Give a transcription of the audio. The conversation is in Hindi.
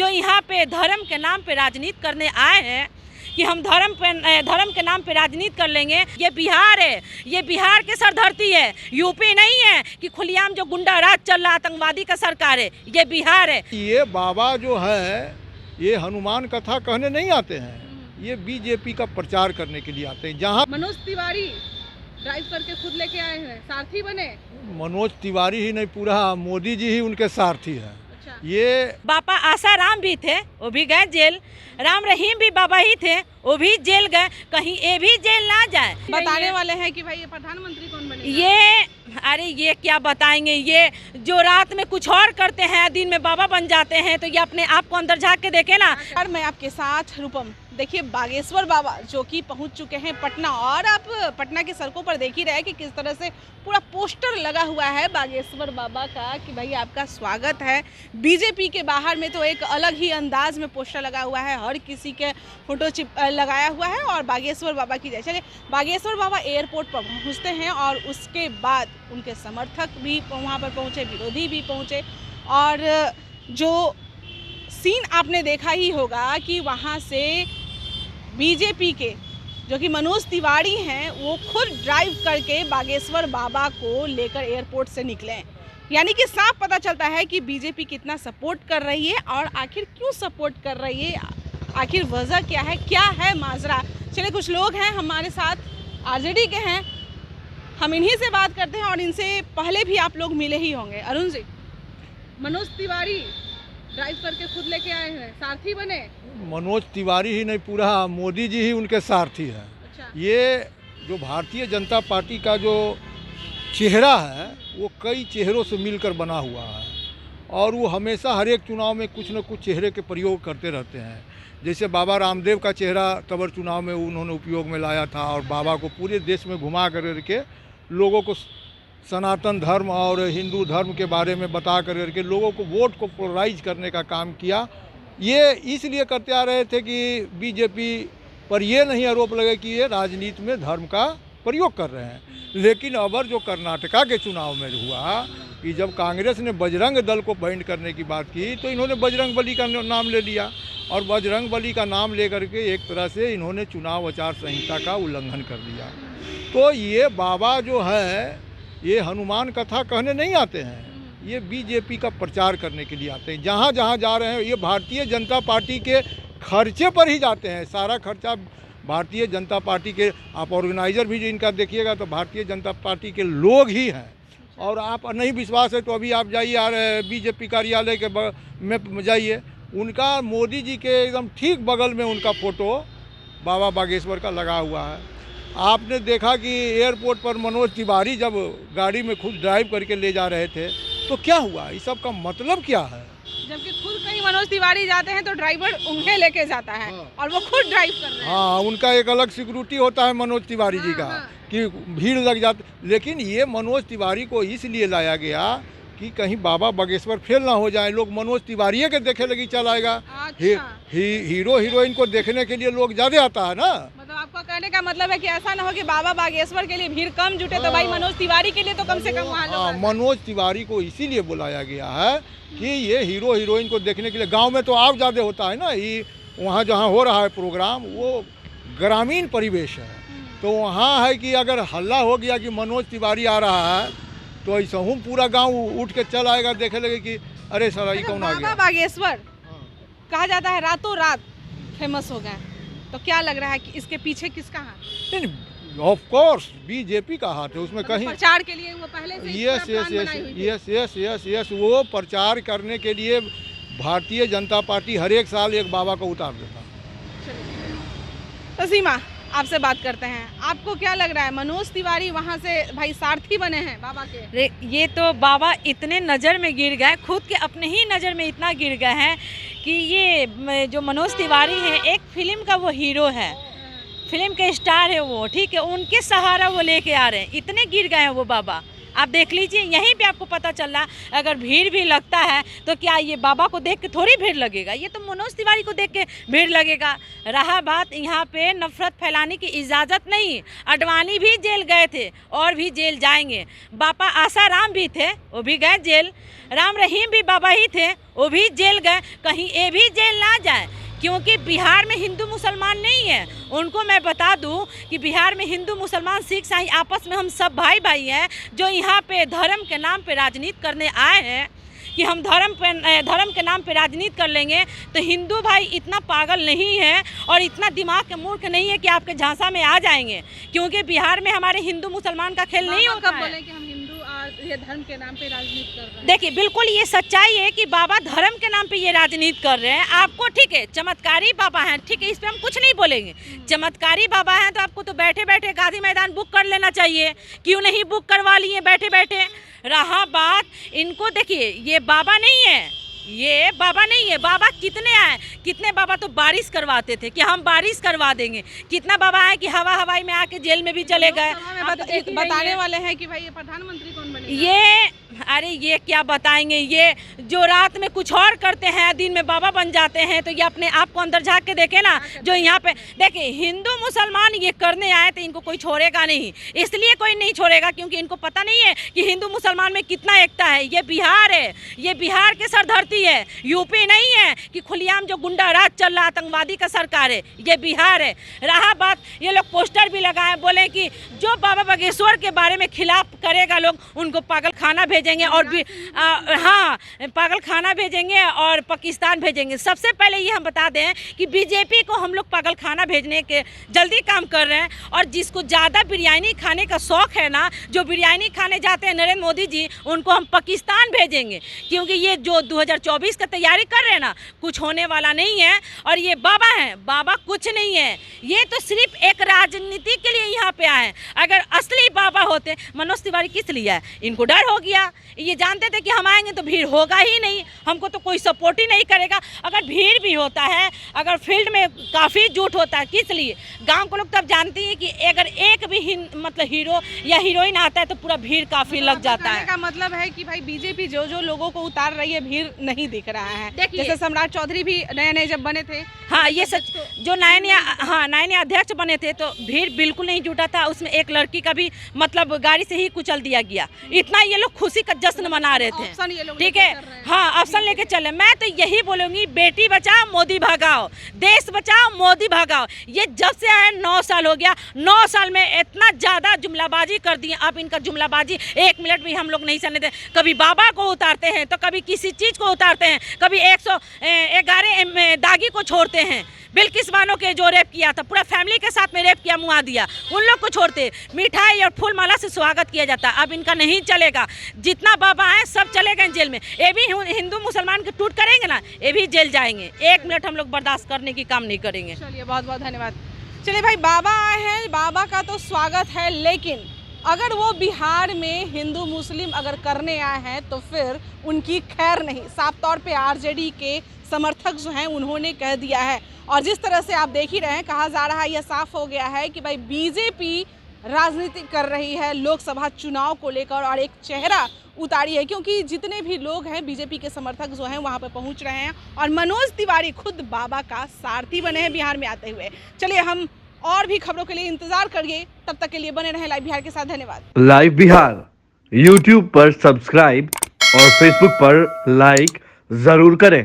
जो यहाँ पे धर्म के नाम पे राजनीति करने आए हैं कि हम धर्म के नाम पे राजनीति कर लेंगे। ये बिहार है, ये बिहार की सरधरती है, यूपी नहीं है कि खुलेआम जो गुंडा राज चल रहा आतंकवादी का सरकार है, ये बिहार है। ये बाबा जो है ये हनुमान कथा कहने नहीं आते हैं, ये बीजेपी का प्रचार करने के लिए आते हैं। जहाँ मनोज तिवारी ड्राइव करके खुद लेके आए हैं, सारथी बने। मनोज तिवारी ही नहीं, पूरा मोदी जी ही उनके सारथी है। अच्छा। ये बाबा आसाराम भी थे, वो भी गए जेल। राम रहीम भी बाबा ही थे, वो भी जेल गए। कहीं ये भी जेल ना जाए। बताने वाले हैं कि भाई ये प्रधानमंत्री कौन बनेगा। ये क्या बताएंगे, ये जो रात में कुछ और करते हैं दिन में बाबा बन जाते हैं, तो ये अपने आप को अंदर झाँक के देखे ना। और मैं आपके साथ रूपम। देखिए बागेश्वर बाबा जो कि पहुंच चुके हैं पटना, और आप पटना की सड़कों पर देख ही रहे हैं कि किस तरह से पूरा पोस्टर लगा हुआ है बागेश्वर बाबा का कि भाई आपका स्वागत है। बीजेपी के बाहर में तो एक अलग ही अंदाज में पोस्टर लगा हुआ है, हर किसी के फोटो लगाया हुआ है और बागेश्वर बाबा की जय। चलिए बागेश्वर बाबा एयरपोर्ट पर पहुँचते हैं और उसके बाद उनके समर्थक भी वहाँ पर पहुँचे, विरोधी भी पहुँचे, और जो सीन आपने देखा ही होगा कि वहाँ से बीजेपी के जो कि मनोज तिवारी हैं वो खुद ड्राइव करके बागेश्वर बाबा को लेकर एयरपोर्ट से निकले। यानी कि साफ पता चलता है कि बीजेपी कितना सपोर्ट कर रही है और आखिर क्यों सपोर्ट कर रही है, आखिर वजह क्या है माजरा। चलिए कुछ लोग हैं हमारे साथ, आरजेडी के हैं, हम इन्हीं से बात करते हैं और इनसे पहले भी आप लोग मिले ही होंगे। अरुण जी, मनोज तिवारी ड्राइव करके खुद लेके आए हैं, सारथी बने। मनोज तिवारी ही नहीं, पूरा मोदी जी ही उनके सारथी है। अच्छा। ये जो भारतीय जनता पार्टी का जो चेहरा है वो कई चेहरों से मिलकर बना हुआ है और वो हमेशा हर एक चुनाव में कुछ न कुछ चेहरे के प्रयोग करते रहते हैं। जैसे बाबा रामदेव का चेहरा तबर चुनाव में उन्होंने उपयोग में लाया था और बाबा को पूरे देश में घुमा करके लोगों को सनातन धर्म और हिंदू धर्म के बारे में बता करके लोगों को वोट को पोलराइज करने का काम किया। ये इसलिए करते आ रहे थे कि बीजेपी पर ये नहीं आरोप लगे कि ये राजनीति में धर्म का प्रयोग कर रहे हैं। लेकिन अबर जो कर्नाटका के चुनाव में हुआ कि जब कांग्रेस ने बजरंग दल को बैंड करने की बात की तो इन्होंने बजरंग बली का नाम ले लिया और बजरंग बली का नाम लेकर के एक तरह से इन्होंने चुनाव आचार संहिता का उल्लंघन कर दिया। तो ये बाबा जो है ये हनुमान कथा कहने नहीं आते हैं, ये बीजेपी का प्रचार करने के लिए आते हैं। जहाँ जहाँ जा रहे हैं ये भारतीय जनता पार्टी के खर्चे पर ही जाते हैं, सारा खर्चा भारतीय जनता पार्टी के, आप ऑर्गेनाइजर भी इनका देखिएगा तो भारतीय जनता पार्टी के लोग ही हैं। और आप नहीं विश्वास है तो अभी आप जाइए बीजेपी कार्यालय के में जाइए, उनका मोदी जी के एकदम ठीक बगल में उनका फ़ोटो बाबा बागेश्वर का लगा हुआ है। आपने देखा कि एयरपोर्ट पर मनोज तिवारी जब गाड़ी में खुद ड्राइव करके ले जा रहे थे तो क्या हुआ, इस सब का मतलब क्या है? जबकि खुद कहीं मनोज तिवारी जाते हैं तो ड्राइवर उन्हें लेके जाता है। हाँ। और वो खुद ड्राइव कर रहे हैं। हाँ, उनका एक अलग सिक्योरिटी होता है मनोज तिवारी जी का। हाँ। कि भीड़ लग जाती। लेकिन ये मनोज तिवारी को इसलिए लाया गया कि कहीं बाबा बागेश्वर फेल ना हो जाए, लोग मनोज तिवारी के देखे लगी चल आएगा। अच्छा। हीरो हीरोइन को देखने के लिए लोग ज़्यादा आता है ना। मतलब आपका कहने का मतलब है कि ऐसा ना हो कि बाबा बागेश्वर के लिए भीड़ कम जुटे तो भाई मनोज तिवारी के लिए तो कम से कम वहाँ लोग। मनोज तिवारी को इसीलिए बुलाया गया है कि ये हीरो हीरोइन को देखने के लिए। गांव में तो और ज़्यादा होता है ना, ये वहाँ जहाँ हो रहा है प्रोग्राम वो ग्रामीण परिवेश है, तो वहाँ है कि अगर हल्ला हो गया कि मनोज तिवारी आ रहा है तो ऐसा हूँ पूरा गांव उठ के चल आएगा, देखे लगे कि अरे साला ये कौन आ गया। बाबा बागेश्वर कहा जाता है रातों रात फेमस हो गए, तो क्या लग रहा है कि इसके पीछे किसका हाथ? ऑफ कोर्स बीजेपी का हाथ है उसमें। कहीं प्रचार के लिए वो पहले से यस वो प्रचार करने के लिए भारतीय जनता पार्टी हर एक साल एक बाबा को उतार देता। तो सीमा आपसे बात करते हैं, आपको क्या लग रहा है मनोज तिवारी वहाँ से भाई सारथी बने हैं बाबा के? ये तो बाबा इतने नज़र में गिर गए, खुद के अपने ही नज़र में इतना गिर गए हैं कि ये जो मनोज तिवारी हैं एक फिल्म का वो हीरो है, फिल्म के स्टार है वो, ठीक है, उनके सहारा वो लेके आ रहे हैं, इतने गिर गए हैं वो बाबा। आप देख लीजिए, यहीं पे आपको पता चल रहा। अगर भीड़ भी लगता है तो क्या ये बाबा को देख के थोड़ी भीड़ लगेगा, ये तो मनोज तिवारी को देख के भीड़ लगेगा। रहा बात, यहाँ पे नफरत फैलाने की इजाज़त नहीं। अडवाणी भी जेल गए थे और भी जेल जाएंगे। बाबा आसाराम भी थे, वो भी गए जेल। राम रहीम भी बाबा ही थे, वो भी जेल गए। कहीं ये भी जेल ना जाए, क्योंकि बिहार में हिंदू मुसलमान नहीं है। उनको मैं बता दूं कि बिहार में हिंदू मुसलमान सिख ईसाई आपस में हम सब भाई भाई हैं। जो यहाँ पे धर्म के नाम पे राजनीति करने आए हैं कि हम धर्म के नाम पे राजनीति कर लेंगे, तो हिंदू भाई इतना पागल नहीं है और इतना दिमाग के मूर्ख नहीं है कि आपके झांसा में आ जाएंगे। क्योंकि बिहार में हमारे हिंदू मुसलमान का खेल नहीं होता है। बोले कि हम हिंदू और ये धर्म के नाम पे राजनीति कर रहे हैं। देखिए, बिल्कुल ये सच्चाई है कि बाबा धर्म के नाम पे ये राजनीति कर रहे हैं। आपको ठीक है, चमत्कारी बाबा हैं, ठीक है, इस पे हम कुछ नहीं बोलेंगे। चमत्कारी बाबा हैं तो आपको तो बैठे बैठे गांधी मैदान बुक कर लेना चाहिए। क्यों नहीं बुक करवा लिए बैठे बैठे? रहा बात, इनको देखिए, ये बाबा नहीं है, ये बाबा नहीं है। बाबा कितने आए, कितने बाबा तो बारिश करवाते थे कि हम बारिश करवा देंगे। कितना बाबा है कि हवाई में आके जेल में भी चले गए। बताने वाले हैं कि भाई ये प्रधानमंत्री कौन बनेगा। ये अरे ये क्या बताएंगे, ये जो रात में कुछ और करते हैं दिन में बाबा बन जाते हैं। तो ये अपने आप को अंदर झाँक के देखे ना। जो यहाँ पे देखिए, हिंदू मुसलमान ये करने आए तो इनको कोई छोड़ेगा नहीं। इसलिए कोई नहीं छोड़ेगा क्योंकि इनको पता नहीं है कि हिंदू मुसलमान में कितना एकता है। ये बिहार है, ये बिहार के सर धरती है, यूपी नहीं है कि खुलेआम जो गुंडा राज चल रहा आतंकवादी का सरकार है। ये बिहार है। रहा बात, ये लोग पोस्टर भी लगाए, बोले कि जो बाबा बागेश्वर के बारे में खिलाफ करेगा लोग उनको पागल खाना भेजेंगे और भी हाँ, पागल खाना भेजेंगे और पाकिस्तान भेजेंगे। सबसे पहले ये हम बता दें कि बीजेपी को हम लोग पागल खाना भेजने के जल्दी काम कर रहे हैं। और जिसको ज़्यादा बिरयानी खाने का शौक़ है ना, जो बिरयानी खाने जाते हैं नरेंद्र मोदी जी, उनको हम पाकिस्तान भेजेंगे। क्योंकि ये जो 2024 का तैयारी कर रहे हैं ना, कुछ होने वाला नहीं है। और ये बाबा हैं, बाबा कुछ नहीं है। ये तो सिर्फ एक राजनीति के लिए यहाँ पे आए हैं। अगर असली बाबा होते, मनोज तिवारी किस लिए आए? इनको डर हो गया। ये जानते थे कि हम आएंगे तो भीड़ होगा ही नहीं, हमको तो कोई सपोर्ट ही नहीं करेगा। अगर भीड़ भी होता है, अगर फील्ड में काफ़ी जुट होता है, किस लिए? गांव को लोग तब जानती हैं कि अगर एक भी मतलब हीरो या हीरोइन आता है तो पूरा भीड़ काफ़ी लग जाता है। का मतलब है कि भाई बीजेपी जो जो लोगों को उतार रही है, भीड़ नहीं दिख रहा है। जैसे सम्राट चौधरी भी नए जब बने थे, हाँ ये सच, जो नए अध्यक्ष बने थे तो भीड़ बिल्कुल नहीं जुटा था। उसमें एक लड़की का भी मतलब गाड़ी से ही कुचल दिया गया। इतना ये लोग खुशी का जश्न मना रहे थे, ठीक है। हाँ, ऑप्शन लेके चले। मैं तो यही बोलूँगी, बेटी बचाओ मोदी भगाओ, देश बचाओ मोदी भगाओ। ये जब से आए 9 साल हो गया, 9 साल में इतना ज़्यादा जुमलाबाजी कर दी। अब इनका जुमलाबाजी 1 मिनट भी हम लोग नहीं सहने देते। कभी बाबा को उतारते हैं तो कभी किसी चीज़ को उतारते हैं, कभी 111 दागी को छोड़ते हैं। बिल्किस बानो के जो रेप किया था, पूरा फैमिली के साथ में रेप किया, मुआ दिया, उन लोग को छोड़ते। मिठाई और फूल माला से स्वागत किया जाता। अब इनका नहीं चलेगा। जितना बाबा हैं सब चले गए जेल में। ये भी हिंदू मुसलमान के टूट करेंगे ना, ये भी जेल जाएंगे। 1 मिनट हम लोग बर्दाश्त करने की काम नहीं करेंगे। चलिए, बहुत बहुत धन्यवाद। चलिए भाई, बाबा आए हैं, बाबा का तो स्वागत है, लेकिन अगर वो बिहार में हिंदू मुस्लिम अगर करने आए हैं तो फिर उनकी खैर नहीं। साफ तौर पे आरजेडी के समर्थक जो हैं उन्होंने कह दिया है। और जिस तरह से आप देख ही रहे हैं, कहा जा रहा है, यह साफ हो गया है कि भाई बीजेपी राजनीति कर रही है लोकसभा चुनाव को लेकर और एक चेहरा उतारी है। क्योंकि जितने भी लोग हैं बीजेपी के समर्थक जो हैं वहाँ पे पहुँच रहे हैं और मनोज तिवारी खुद बाबा का सारथी बने हैं बिहार में आते हुए। चलिए, हम और भी खबरों के लिए इंतजार करिए, तब तक के लिए बने रहें लाइव बिहार के साथ। धन्यवाद। लाइव बिहार यूट्यूब पर सब्सक्राइब और फेसबुक पर लाइक जरूर करें।